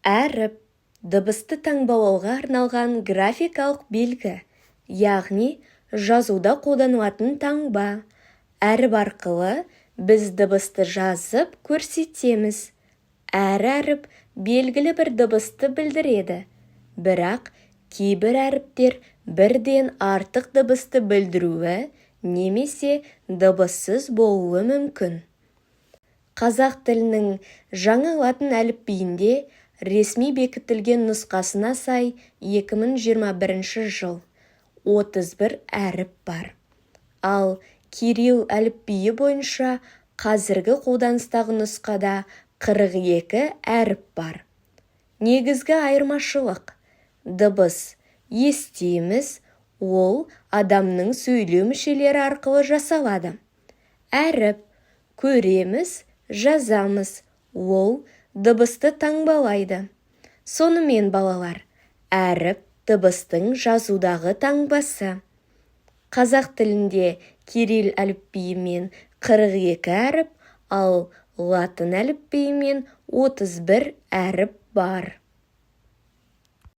Әріп дыбысты таңбалауға арналған графикалық белгі, яғни жазуда қолданылатын таңба. Әріп арқылы біз дыбысты жазып көрсетеміз. Әр әріп белгілі бір дыбысты білдіреді, бірақ кейбір әріптер бірден артық дыбысты білдіруі немесе дыбыссыз болуы мүмкін. Қазақ тілінің жаңа латын әліпбиінде ресми бекітілген нұсқасына сай 2021 жыл 31 әріп бар. Ал кирилл әліпбиі бойынша қазіргі қолданыстағы нұсқада 42 әріп бар. Негізгі айырмашылық: дыбыс естиміз, ол адамның сөйлеу мүшелері арқылы жасалады. Әріп көреміз, жазамыз, ол дыбысты таңбалайды. Сонымен балалар, әріп дыбыстың жазудағы таңбасы. Қазақ тілінде кирилл әліпбиімен 42 әріп, ал латын әліпбиімен 31 әріп бар.